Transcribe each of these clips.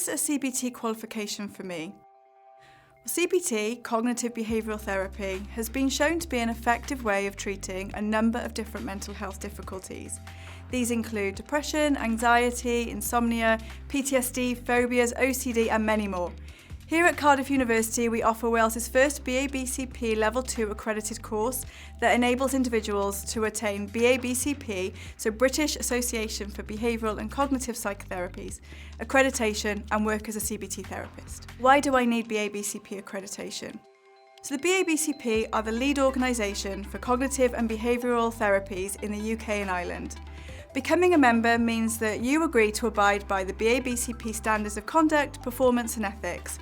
is a CBT qualification for me? CBT, cognitive behavioural therapy, has been shown to be an effective way of treating a number of different mental health difficulties. These include depression, anxiety, insomnia, PTSD, phobias, OCD and many more. Here at Cardiff University, we offer Wales's first BABCP Level 2 accredited course that enables individuals to attain BABCP, so British Association for Behavioural and Cognitive Psychotherapies, accreditation and work as a CBT therapist. Why do I need BABCP accreditation? So the BABCP are the lead organisation for cognitive and behavioural therapies in the UK and Ireland. Becoming a member means that you agree to abide by the BABCP standards of conduct, performance and ethics.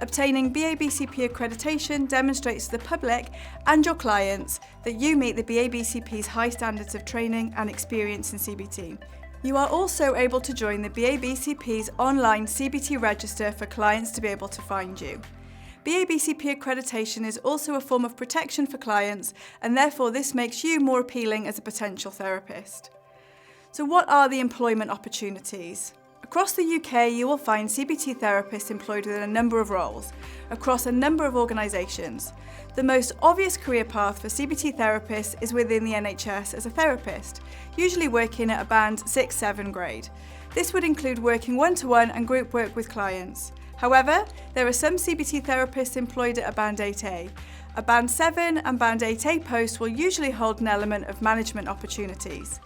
Obtaining BABCP accreditation demonstrates to the public and your clients that you meet the BABCP's high standards of training and experience in CBT. You are also able to join the BABCP's online CBT register for clients to be able to find you. BABCP accreditation is also a form of protection for clients, and therefore this makes you more appealing as a potential therapist. So what are the employment opportunities? Across the UK, you will find CBT therapists employed within a number of roles, across a number of organisations. The most obvious career path for CBT therapists is within the NHS as a therapist, usually working at a band 6-7 grade. This would include working one-to-one and group work with clients. However, there are some CBT therapists employed at a band 8A. A band 7 and band 8A post will usually hold an element of management opportunities.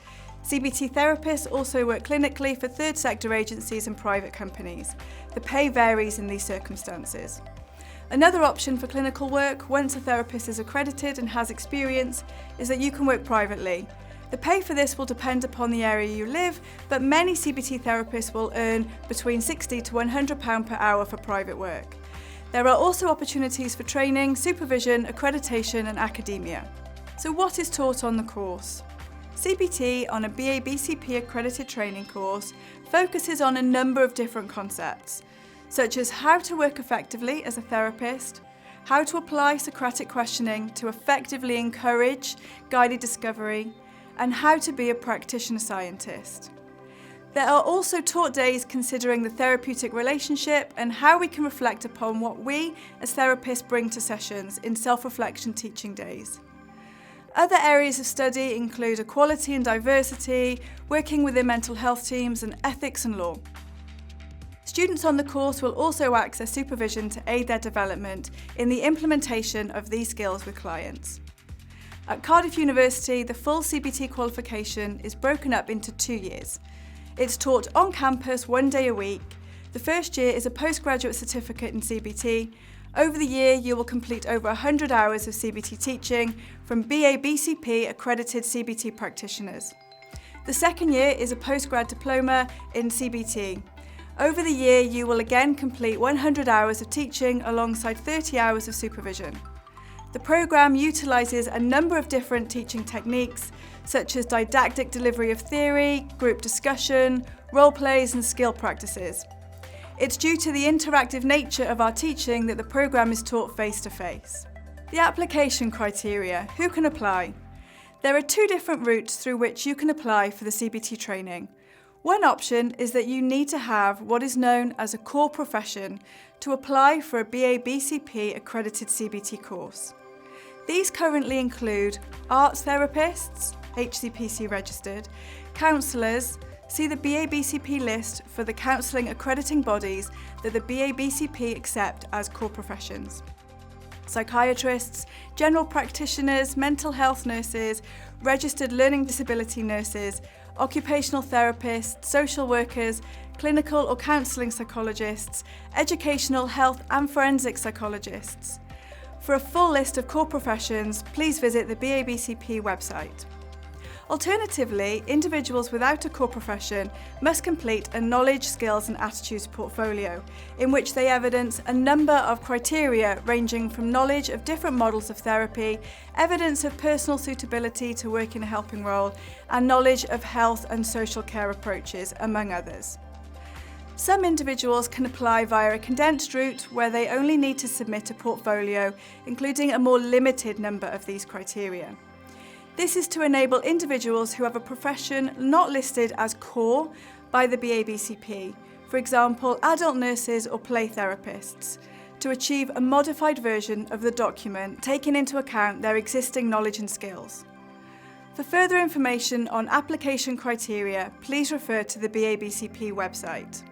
CBT therapists also work clinically for third sector agencies and private companies. The pay varies in these circumstances. Another option for clinical work, once a therapist is accredited and has experience, is that you can work privately. The pay for this will depend upon the area you live, but many CBT therapists will earn between £60 to £100 per hour for private work. There are also opportunities for training, supervision, accreditation and academia. So what is taught on the course? CBT on a BABCP accredited training course focuses on a number of different concepts, such as how to work effectively as a therapist, how to apply Socratic questioning to effectively encourage guided discovery, and how to be a practitioner scientist. There are also taught days considering the therapeutic relationship and how we can reflect upon what we as therapists bring to sessions in self-reflection teaching days. Other areas of study include equality and diversity, working within mental health teams and ethics and law. Students on the course will also access supervision to aid their development in the implementation of these skills with clients. At Cardiff University, the full CBT qualification is broken up into 2 years. It's taught on campus 1 day a week. The first year is a postgraduate certificate in CBT. Over the year, you will complete over 100 hours of CBT teaching from BABCP accredited CBT practitioners. The second year is a postgrad diploma in CBT. Over the year, you will again complete 100 hours of teaching alongside 30 hours of supervision. The programme utilises a number of different teaching techniques, such as didactic delivery of theory, group discussion, role plays and skill practices. It's due to the interactive nature of our teaching that the programme is taught face-to-face. The application criteria. Who can apply? There are 2 different routes through which you can apply for the CBT training. One option is that you need to have what is known as a core profession to apply for a BABCP accredited CBT course. These currently include arts therapists, HCPC registered, counsellors. See the BABCP list for the counselling accrediting bodies that the BABCP accept as core professions. Psychiatrists, general practitioners, mental health nurses, registered learning disability nurses, occupational therapists, social workers, clinical or counselling psychologists, educational health and forensic psychologists. For a full list of core professions, please visit the BABCP website. Alternatively, individuals without a core profession must complete a knowledge, skills and attitudes portfolio in which they evidence a number of criteria ranging from knowledge of different models of therapy, evidence of personal suitability to work in a helping role, and knowledge of health and social care approaches, among others. Some individuals can apply via a condensed route where they only need to submit a portfolio, including a more limited number of these criteria. This is to enable individuals who have a profession not listed as core by the BABCP for example adult nurses or play therapists, to achieve a modified version of the document taking into account their existing knowledge and skills. For further information on application criteria, please refer to the BABCP website.